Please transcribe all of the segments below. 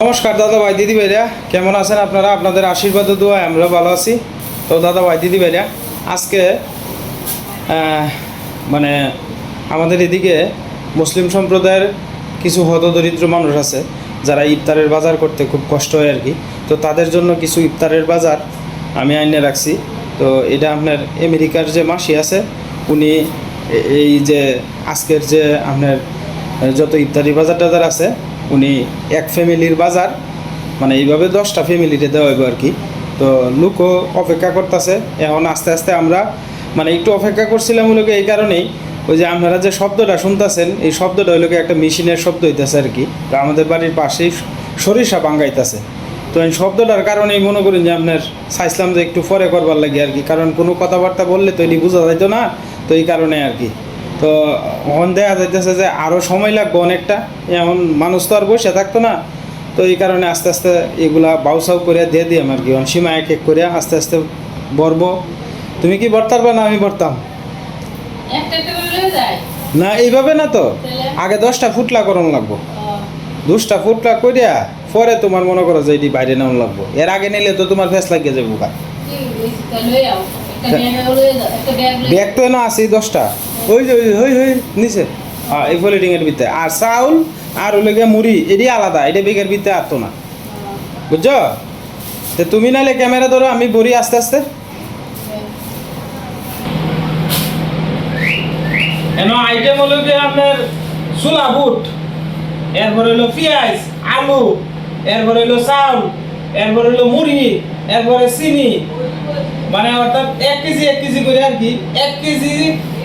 নমস্কার দাদা ভাই দিদি ভাইরা, কেমন আছেন আপনারা? আপনাদের আশীর্বাদ ও দোয়ায় আমরা ভালো আছি। তো দাদা ভাই দিদি ভাইরা, আজকে মানে আমাদের এদিকে মুসলিম সম্প্রদায়ের কিছু হতদরিদ্র মানুষ আছে যারা ইফতারের বাজার করতে খুব কষ্ট হয় আর কি। তো তাদের জন্য কিছু ইফতারের বাজার আমি আইনে রাখছি। তো এটা আপনার আমেরিকার যে মাসি আছে, উনি এই যে আজকের যে আপনার যত ইফতারি বাজার টাজার আছে, উনি এক ফ্যামিলির বাজার মানে এইভাবে 10টা ফ্যামিলিতে দেওয়া হইব আর কি। তো লোকও অপেক্ষা করতেছে। এখন আস্তে আস্তে আমরা মানে একটু অপেক্ষা করছিলাম হলো এই কারণেই, ওই যে আপনারা যে শব্দটা শুনতেছেন, এই শব্দটা হইলো একটা মেশিনের শব্দ হইতেছে আর কি। তো আমাদের বাড়ির পাশেই সরিষা বাঙ্গাইতেছে। তো এই শব্দটার কারণেই মনে করেন যে আপনার চাইছিলাম যে একটু পরে করবার লাগে আর কি, কারণ কোনো কথাবার্তা বললে তো এটি বোঝা যাইতো না। তো এই কারণে আর কি। তো এখন দেখা যাইতেছে যে আরও সময় লাগবে অনেকটা, এমন মানুষ তো আর বসে থাকতো না। তো এই কারণে আস্তে আস্তে এগুলা বাউসাউ করে দিয়ে দিই আর কি। সীমা এক এক করে আস্তে আস্তে বরব। তুমি কি বর্তার বা না আমি বর্তাম না? এইভাবে না তো, আগে 10টা ফুটলা করণ লাগবো। 10টা ফুটলা করিয়া পরে তোমার মনে করো যে এটি বাইরে নেওয়া লাগবো। এর আগে নিলে তো তোমার ফেস লাগিয়ে যাবো। ব্যাগ তো না আছে 10টা, ওই যে ওই নিচে এই পলিটিংয়ের ভিতরে। আর চাউল আর হলে গিয়ে মুড়ি, এটি আলাদা, এটা বেগের ভিতরে আতো না, বুঝছো? তো তুমি নাহলে ক্যামেরা ধরো, আমি বড়ি আস্তে আস্তে। আইটেম হলো গিয়ে আপনার ছোলা বুট, এরপর হইলো পেঁয়াজ আলু, এরপর হইলো চাউল, এরপর হইলো মুড়ি, এরপরে চিনি, মানে অর্থাৎ 1 কেজি করে আর কি। 1 কেজি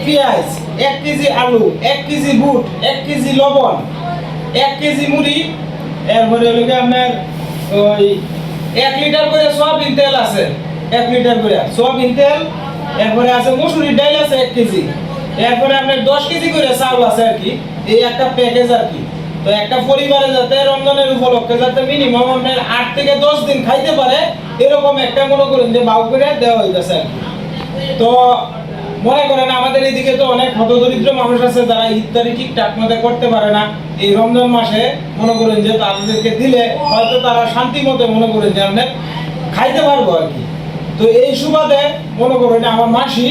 পেঁয়াজ, 1 কেজি আলু, 1 কেজি বুট, 1 কেজি লবণ, 1 কেজি মুড়ি, এরপরে হলো গিয়ে আপনার ওই 1 লিটার করে সয়াবিন তেল আছে, 1 লিটার করে সয়াবিন তেল। এরপরে আছে মসুরির ডাল আছে 1 কেজি। এরপরে আপনার 10 কেজি করে চাউল আছে আর কি। এই একটা প্যাকেজ আর কি। তো একটা পরিবারে যাতে রমজানের উপলক্ষে যাতে মিনিমাম আপনার 8 থেকে 10 দিন খাইতে পারে, এরকম একটা মনে করেন যে বাউ করে দেওয়া হইতেছে আর কি। তো মনে করেন আমাদের এদিকে তো অনেক হতদরিদ্র মানুষ আছে যারা ইফতারি ঠিকঠাক মতো করতে পারে না। এই রমজান মাসে মনে করেন যে তাদেরকে দিলে হয়তো তারা শান্তি মতো মনে করেন যে আপনার খাইতে পারবো আর কি। তো এই সুবাদে মনে করেন আমার মাসি,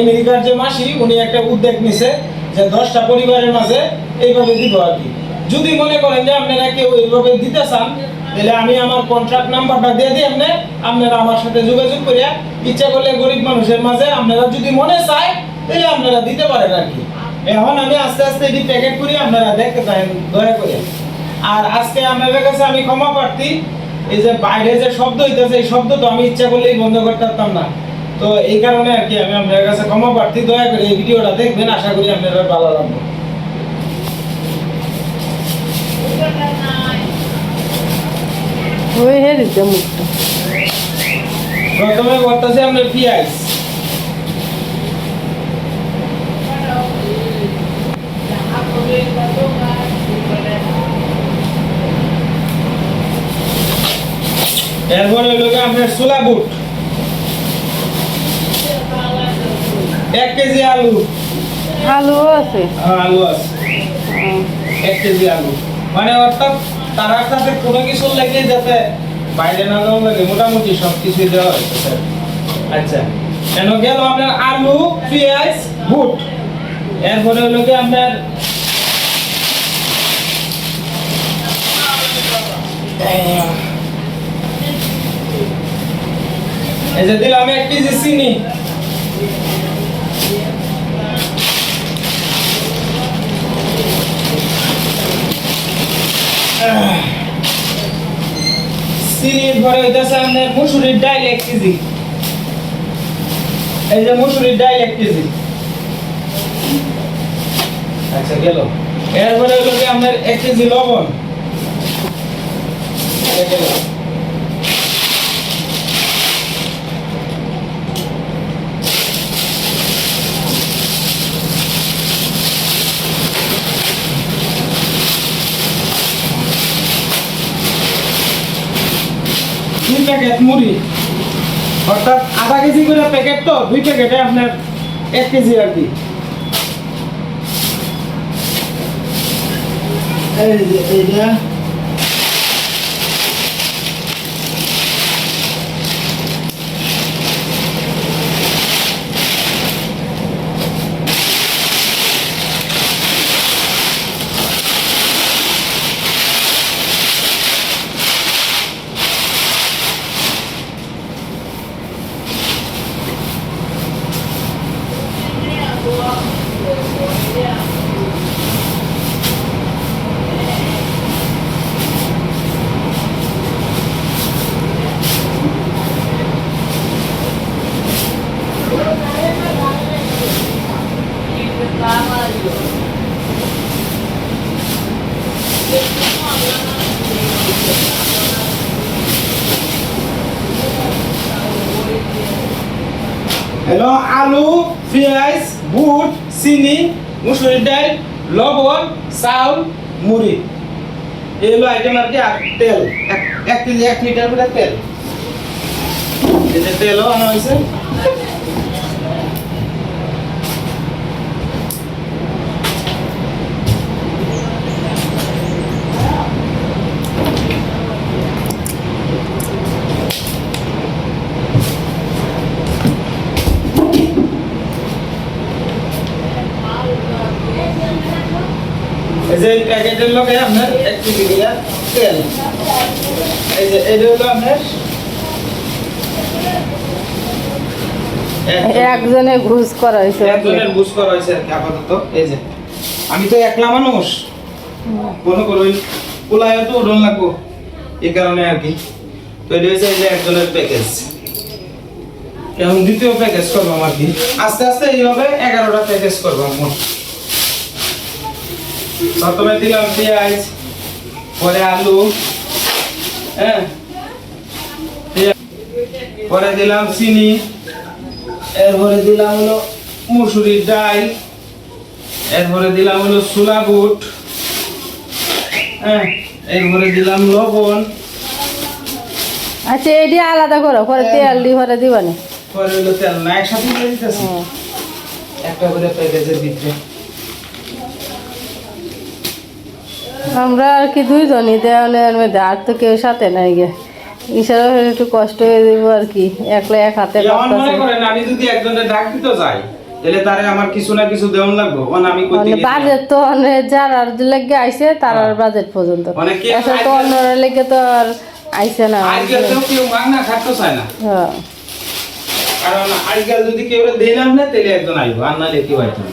আমেরিকার যে মাসি, উনি একটা উদ্যোগ নিছে যে 10টা পরিবারের মাঝে এইভাবে দিব আর কি। যদি মনে করেন যে আপনারা কেউ এইভাবে দিতে চান, তাহলে আমি আমার কন্ট্রাক্ট নাম্বারটা দিয়ে দিই, আপনারা আমার সাথে যোগাযোগ করিয়া ইচ্ছা করলে গরিব মানুষের মাঝে আপনারা যদি মনে চায় তাহলে আপনারা দিতে পারেন আর কি। এখন আমি আস্তে আস্তে এটি প্যাকেট করি, আপনারা দেখতে পারেন দয়া করে। আর আজকে আপনাদের কাছে আমি ক্ষমা প্রার্থী, এই যে বাইরে যে শব্দ হইতেছে, এই শব্দ তো আমি ইচ্ছা করলেই বন্ধ করতে পারতাম না। তো এই কারণে আর কি আমি আপনাদের কাছে ক্ষমা প্রার্থী, দয়া করে এই ভিডিওটা দেখবেন, আশা করি আপনারা ভালো লাগবে। প্রথমে বলতেছে আপনার পেঁয়াজ, এরপরে হইল আপনার ছোলা বুট, 1 কেজি আলু, আলু আছে, আলু আছে 1 কেজি আলু, মানে অর্থাৎ তার সাথে কোনো কিছু লাগে যাতে বাইরে না যাওয়া লাগে, মোটামুটি সব কিছুই দেওয়া হয়েছে। আচ্ছা, কেন গেল আপনার আলু, পেঁয়াজ, বুট। এরপরে হলো কি আপনার এই যে দিলাম 1 কেজি চিনি, চিনির পরে হইতেছে আপনার মসুরির ডাল 1 কেজি। এই যে মসুরির ডাল 1 কেজি। আচ্ছা গেল। এরপরে হলো কি আপনার 1 কেজি লবণ, গেল। প্যাকেট মুড়ি, অর্থাৎ আধা কেজি করে প্যাকেট, তো 2 প্যাকেটে আপনার 1 কেজি আর কি। এই যে এইটা হলো আলু, পেঁয়াজ, বুট, চিনি, মুসুরির ডাল, লবণ, চাউল, মুড়ি। এই হলো আইটেম আর কি। আর তেল 1 কেজি 1 লিটার করে তেল। এই যে তেলও আনা হয়েছে। এই যে প্যাকেটের লগে আপনার 1 কেজি করে তেল। এই যে এটা হলো আপনার একজনে ঘুষ করা হয়েছে একজনের বুঝ করা হয়েছে আর কি আপাতত। এই যে আমি তো একলা মানুষ, মনে করুন পোলায় তো ওজন লাগবো, এই কারণে আর কি। তো এটা হচ্ছে এই যে একজনের প্যাকেজ। এখন দ্বিতীয় প্যাকেজ করবো আর কি, আস্তে আস্তে এইভাবে 11টা প্যাকেজ করবো মোট। প্রথমে দিলাম পেঁয়াজ, পরে আলু, হ্যাঁ, পরে দিলাম চিনি, এরপরে দিলাম হলো মুসুরির ডাল, এরপরে দিলাম হলো ছোলা বুট, হ্যাঁ, এরপরে দিলাম লবণ। আচ্ছা এটি আলাদা করো, পরে তেল দি পরে দিবা না। পরে হলো তেল না, একসাথে দিয়ে দিতেছি একটা করে প্যাকেজের ভিতরে। আমরা আর কি দুইজনই দেওয়ানের মধ্যে, আর তো কেউ সাথে নাই গে। ইশারা হলে একটু কষ্ট হয়ে যাবো আর কি, একলা এক হাতে যেমন মনে করেন আমি যদি একজনের ডাক দিতে যাই, তাহলে তারে আমার কিছু না কিছু দেওয়ান লাগবে। কারণ আমি কইতে গেছি বাজেট তো যারা লেগে আইছে তার বাজেট পর্যন্ত, অনেকে এসব তো অন্যরা লেগে তো আর আইছে না। আজকাল তো কেউ মাংনা খাটতে চায় না, হ্যাঁ কারণ আজকাল যদি কেউ দিলাম না তাহলে একজন আইব, আর নাহলে কেউ আইতো না।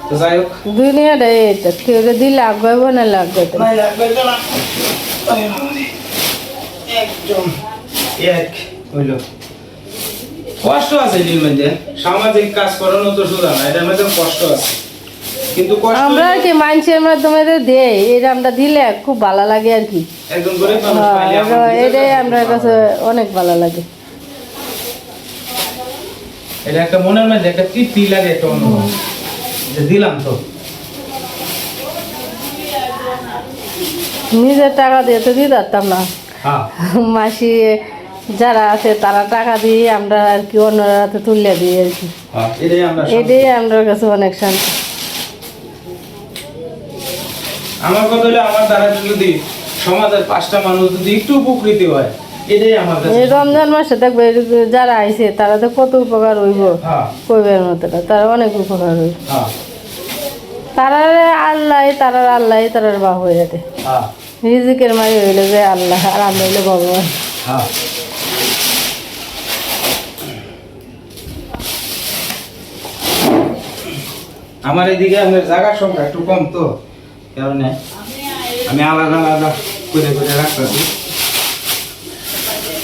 তো যাই হোক, দুনিয়াটা এইটা, কেউ দিলে লাগবে না লাগবে তো নাই লাগবে তো না। একদম এক হইল। কষ্ট আছে এর মধ্যে, সামাজিক কাজ করানো তো সোজা না, এটার মধ্যে কষ্ট আছে। কিন্তু কষ্ট আমরা আর কি মানুষের মাধ্যমে তো দেই, এটা আমরা দিলে খুব ভালো লাগে আর কি। একদম গরিব মানুষ পাইলে আমার নিজের এটাই কাছে আমার কাছে অনেক ভালো লাগে। এটা একটা মনের মধ্যে একটা তৃপ্তি লাগে, একটা অনুভব যে দিলাম তো। নিজের টাকা দিয়ে তো দিতে পারতাম না, হ্যাঁ, মাসি যারা আছে তারা টাকা দিয়ে আমরা আর কি অন্যরা হাতে তুলে দিই আর কি। হ্যাঁ, এটাই আমরা এটাই আমার কাছে অনেক শান্তি। আমার কথা হলো আমার দ্বারা যদি সমাজের 5টা মানুষ যদি একটু উপকৃত হয়, এটাই আমার কাছে। এই রমজান মাসে দেখবে যারা আইছে তারা তো কত উপকার হইব, হ্যাঁ, কইবের মতো না, তারা অনেক উপকার হইব। হ্যাঁ, তারার আল্লাহ তারার বাপ হয়ে যাবে। হ্যাঁ, রিজিকের মারি হইলে যে আল্লাহ, আর আমরা হইলে ভগবান। হ্যাঁ। আমার এদিকে আমাদের জায়গার সংখ্যা একটু কম, তো কারণে আমি আলাদা আলাদা করে করে রাখতেছি।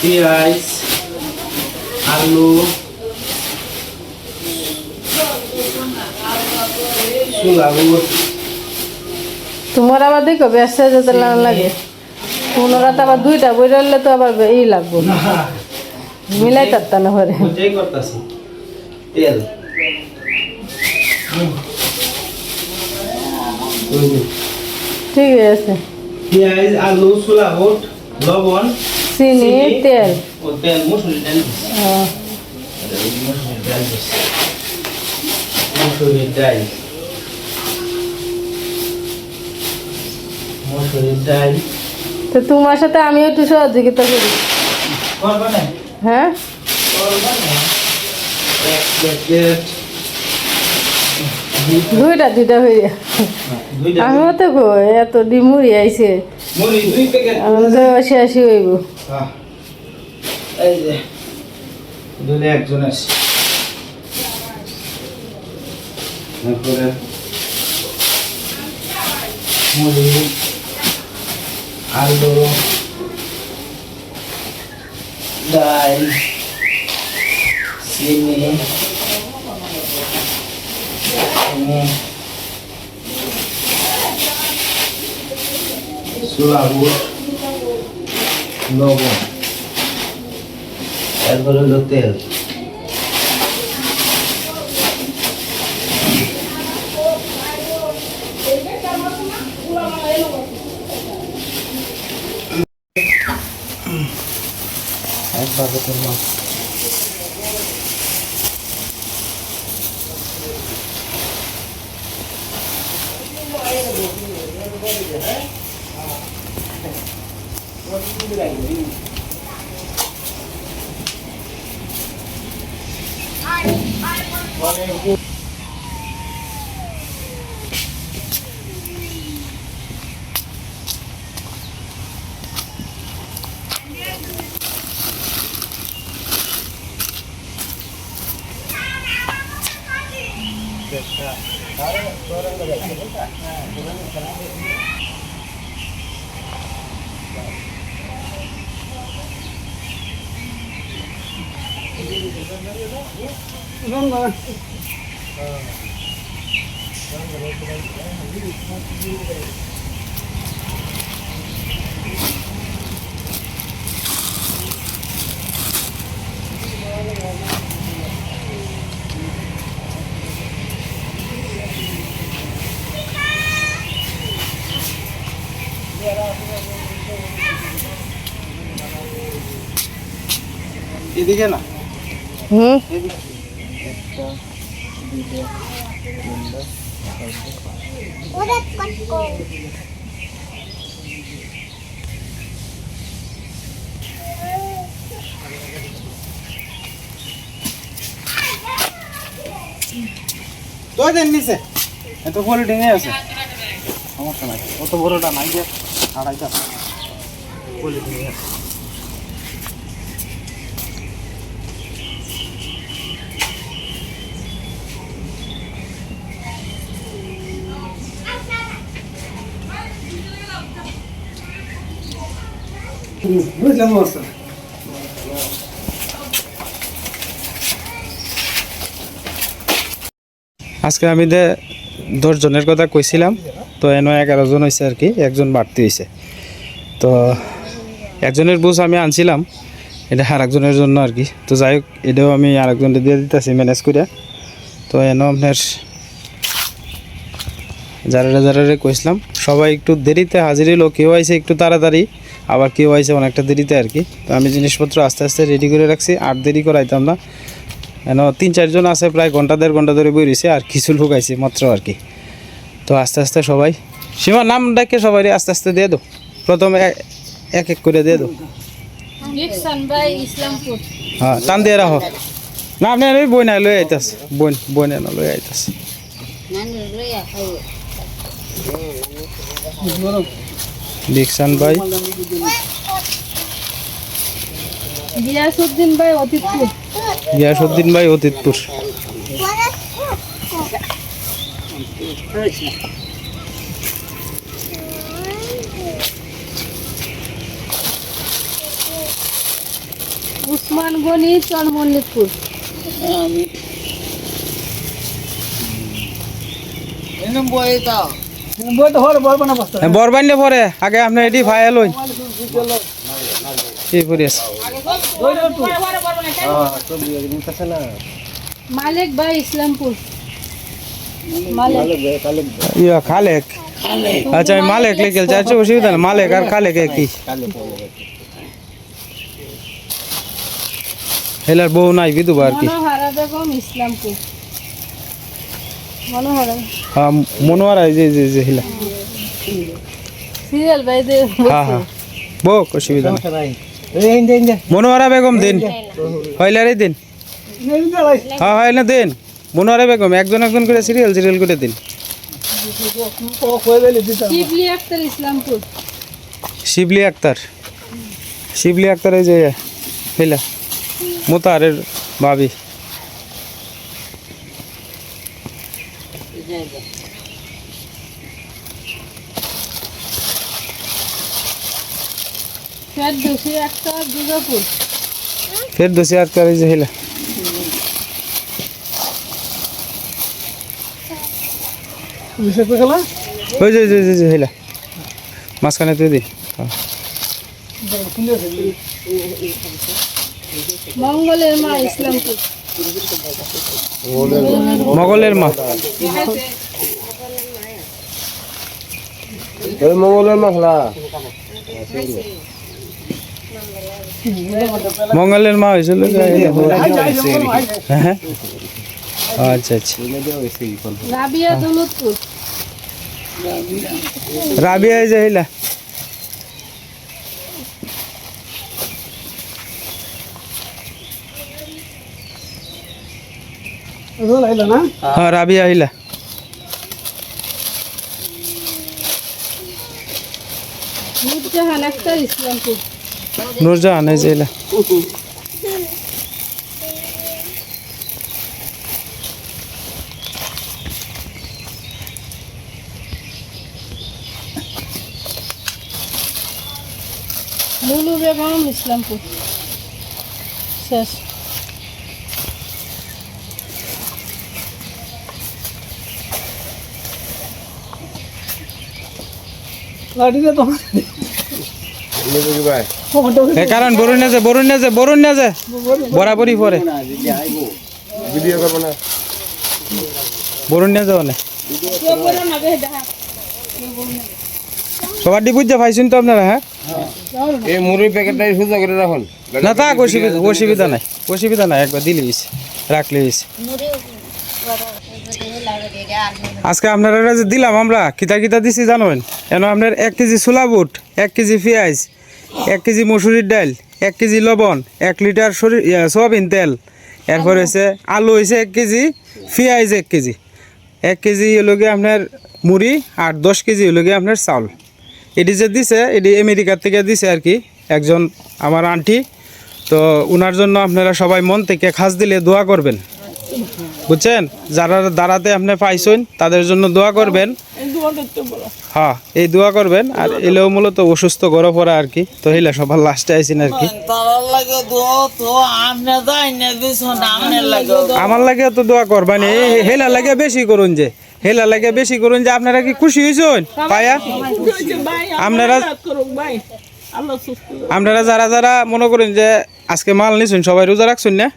পেঁয়াজ, আলু, ছোলা বুট। তোমার আবার দেখো ব্যবসা যেতে লাগে, পুনরা তো আবার 2টা বই রইলে তো আবার এই লাগবো, মিলাই তারতা না ঘরে। ওইটাই করতেছি। তেল, ঠিক আছে, পেঁয়াজ, আলু, ছোলা বুট, লবণ, চিনি, তেল। ও তেল, মুসুরি ডাল, হ্যাঁ। মুসুরির ডাল, মুসুরির ডাল। তো তোমার সাথে আমি একটু সহযোগিতা করি, করবা না? হ্যাঁ। করবা না? এক প্যাকেট, 2টা হয়ে দুইটা আমিও তো গো এত ডিমুড়ি আইছে, মুড়ি 2 প্যাকেট। আমি তো শেষই হইব। হ্যাঁ, এই যে দুলে একজন আছে। তারপরে মুড়ি, আলু, ডাল, চিনি, ছোলা বুট, লবণ, এরপরে হলো তেল। একবার বেতন মাছ এদিকে না হুম এদিকে একটা দুইটা তিনটা তো দেন নিচে এত বড় ঢেঙে আছে সমস্যা নাই অত বড়টা নাই যে আড়াইটা বলে ঢেঙে আছে বুঝলাম অবস্থা আজকে আমি 10 জনের কথা কইছিলাম তো এনে 11 জন হয়েছে আর কি একজন বাড়তি হয়েছে তো একজনের বুঝ আমি আনছিলাম এটা আর একজনের জন্য আর কি তো যাই হোক এটাও আমি আর একজনকে দিয়ে দিতেছি ম্যানেজ করে তো এনে আপনার যারা কইছিলাম সবাই একটু দেরিতে হাজির হলো কেউ আইছে একটু তাড়াতাড়ি আবার কেউ আইছে অনেকটা দেরিতে আর কি তো আমি জিনিসপত্র আস্তে আস্তে রেডি করে রাখছি আর দেরি করাইতাম না কেন 3-4 জন আছে প্রায় ঘন্টা 1.5 ঘন্টা ধরে বই রয়েছে আর কিছু লোক আইছে মাত্র আর কি তো আস্তে আস্তে সবাই সীমার নাম ডাকে সবাই আস্তে আস্তে দিয়ে দাও প্রথমে এক এক করে দিয়ে দাও হ্যাঁ টান দিয়ে রাখো না আপনি বই না লই আইতাস বই না লই আইতাস দিকসান ভাই গিয়াসউদ্দিন ভাই অতীতপুর গিয়াসউদ্দিন ভাই অতীতপুর উসমান গনি চরমল্লিকপুর বরবাইনে পরে আগে আপনি এটি ভাই লই কি করিস মালিক ভাই ইসলামপুর ইয়া খালেক আচ্ছা আমি মালেক লিখে যাচ্ছি অসুবিধা না মালেক আর খালেক একই হেলার বউ নাই বিধবা আর কি মনোহরা বেগম ইসলামপুর মনোহরা হ্যাঁ মনোয়ারা যে হেলা সিরিয়াল ভাই দে হ্যাঁ হ্যাঁ বউ অসুবিধা নাই মনোয়ারা বেগম দিন হইলারে দিন হ্যাঁ হয় না দিন মনোয়ারা বেগম একজন করে সিরিয়াল করে দিন শিবলি আক্তার ইসলামপুর শিবলি আক্তার এই যে হেলা মোতারের ভাবি ফেরদৌসি আক্তার দুর্গাপুর ফেরদৌসি আক্তার এই যে হেলা ওই যে হেলা মাঝখানে তুই দি মঙ্গলের মা ইসলামপুর মঙ্গলের মা মঙ্গলের মশলা মঙ্গলের মা হয়েছিল হ্যাঁ আচ্ছা আচ্ছা রাবিয়া দৌলতপুর রাবিয়া এই যে হইলা হ্যাঁ রাবিয়া হইলা নূরজাহান আক্তার ইসলামপুর নূরজাহান এই যে হইলা লুলু বেগম ইসলামপুর শেষ কারণ বরুণ না যে বরাবরই পরে বরুণ না যাও না সবার ডিপুজ পাইছেন তো আপনারা হ্যাঁ এই মুড়ির প্যাকেটটা সুযোগ করে রাখুন না থাক অসুবিধা নাই একবার দিলে হয়েছে রাখলে হয়েছে আজকে আপনারা যে দিলাম আমরা কিতা কিতা দিছি জানেন কেন আপনার 1 কেজি ছোলা বুট 1 কেজি পেঁয়াজ 1 কেজি মসুরির ডাল 1 কেজি লবণ 1 লিটার সয়াবিন তেল এরপর হয়েছে আলু হয়েছে 1 কেজি পেঁয়াজ 1 কেজি 1 কেজি হলো গিয়ে আপনার মুড়ি আর 10 কেজি হলো গিয়ে আপনার চাউল এটি যে দিছে এটি আমেরিকার থেকে দিছে আর কি একজন আমার আন্টি তো ওনার জন্য আপনারা সবাই মন থেকে খাস দিলে দোয়া করবেন বুঝছেন যারা দাঁড়াতে আপনি পাইছেন তাদের জন্য দোয়া করবেন হ্যাঁ এই দোয়া করবেন আর এলেও মূলত অসুস্থ গরম পড়া আর কি তো হেলা সবার লাস্টে আইসিন আর কি আমার লাগে তো দোয়া করবেন হেলা লাগে বেশি করুন যে আপনারা কি খুশি হয়েছেন পায়া আপনারা যারা যারা মনে করেন যে আজকে মাল নিছেন সবাই রোজা রাখছেন না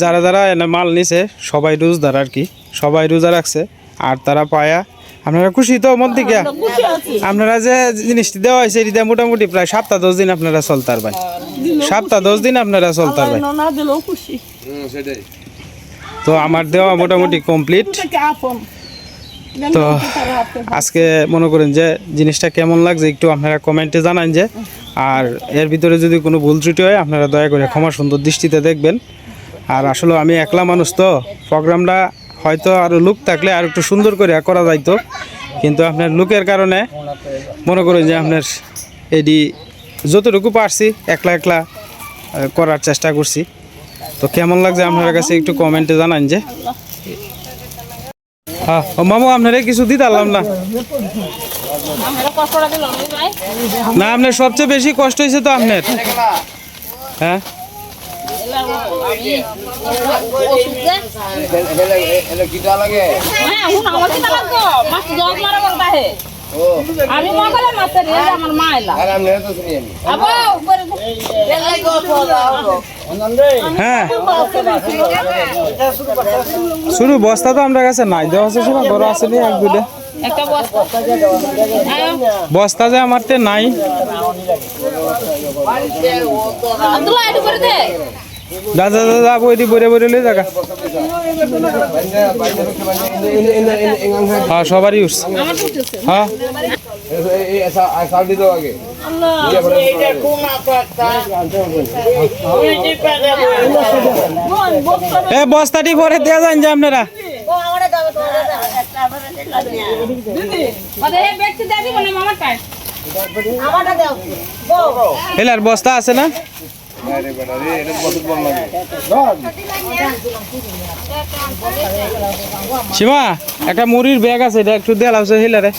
যারা যারা মাল নিছে সবাই রোজদার আর কি সবাই রোজা রাখছে আর তারা পায়া আপনারা খুশি তো মন থেকে আপনারা যে জিনিসটি দেওয়া হয়েছে এটা মোটামুটি প্রায় 7-10 দিন আপনারা চলতার ভাই 7-10 দিন আপনারা চলতার ভাই তো আমার দেওয়া মোটামুটি কমপ্লিট তো আজকে মনে করেন যে জিনিসটা কেমন লাগছে একটু আপনারা কমেন্টে জানান যে আর এর ভিতরে যদি কোনো ভুল ত্রুটি হয় আপনারা দয়া করে ক্ষমা সুন্দর দৃষ্টিতে দেখবেন আর আসলে আমি একলা মানুষ তো প্রোগ্রামটা হয়তো আরও লুক থাকলে আর একটু সুন্দর করে করা যাইতো কিন্তু আপনার লুকের কারণে মনে করেন যে আপনার এটি যতটুকু পারছি একলা করার চেষ্টা করছি তো কেমন লাগছে আপনার কাছে একটু কমেন্টে জানান যে হ্যাঁ মামু আপনারা কিছু দিতে পারলাম না না আপনার সবচেয়ে বেশি কষ্ট হয়েছে তো আপনার হ্যাঁ আমি মঙ্গলের মাছের আমার মা এলা হ্যাঁ শুরু বস্তা তো আমরা কাছে নাই দেওয়া আছে শুনো বড় আছে এক দুইটা একটা বস্তা যে আমার তে নাই আব্দুল্লাহ একটু করে দে দাদা দাদা বইটি বইরে বইরে লই জায়গা হ্যাঁ সবারই উঠছে হ্যাঁ এ বস্তাটি পরে দেওয়া যান যে আপনারা এলার বস্তা আছে না সীমা একটা মুড়ির ব্যাগ আছে এটা একটু দেওয়া লাগছে হিলারে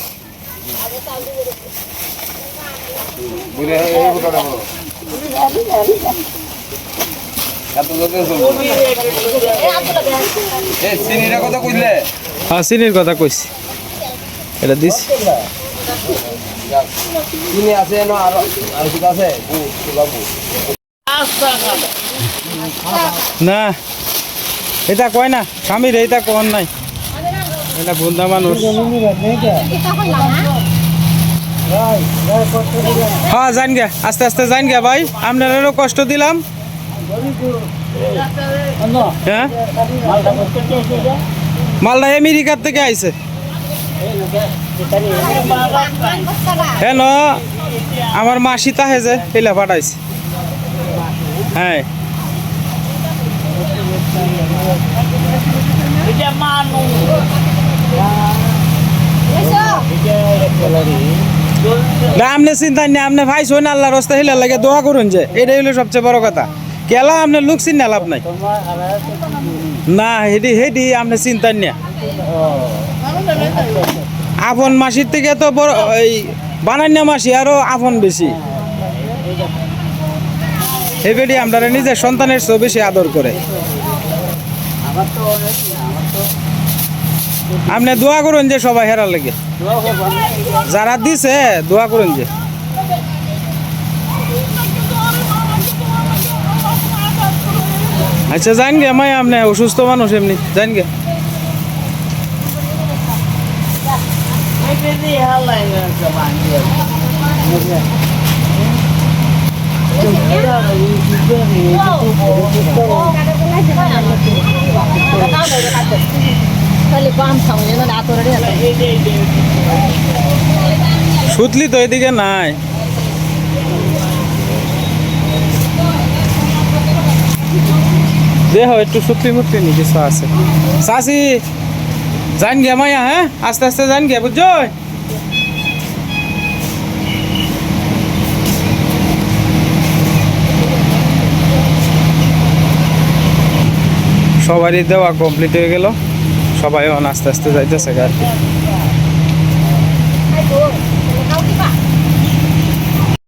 হ্যাঁ চিনির কথা কইছি এটা দিছি না এটা কয় না স্বামীর এটা কন নাই এটা বন্ধা মানুষ হ্যাঁ যান গে, আস্তে আস্তে যান গে ভাই, আপনারাও কষ্ট দিলাম। হ্যাঁ মালটা আমেরিকার থেকে আইছে। হেন আমার মাসি তাহে যে হেলা পাঠাইছে। হ্যাঁ না আপনি চিন্তা নেই, আপনি ভাই শোন আল্লাহ রাস্তা হেলা লাগে দোয়া করুন, যে এটাই হলো সবচেয়ে বড় কথা। কেলা আপনার লোক চিন্তা লাভ নাই না, হেডি হেডি আপনি চিন্তা নেই। আপন মাসির থেকে তো বড় এই বানান্যা মাসি আরো আপন বেশি। এবেডি আমরা নিজের সন্তানের চেয়ে বেশি আদর করে। আপনি দোয়া করুন যে সবাই হেরার লাগে, যারা দিছে দোয়া করুন যে। আচ্ছা জান গে মাই, আপনি অসুস্থ মানুষ এমনি জান গে। সুতলি তো এদিকে নাই। দেহ একটু সুতলি মুতলি নি কিছু আছে। চাষি জান গে মাইয়া, হ্যাঁ আস্তে আস্তে জান গে, বুঝছো? সবারই দেওয়া কমপ্লিট হয়ে গেল, সবাই এখন আস্তে আস্তে যাইতেছে আর কি।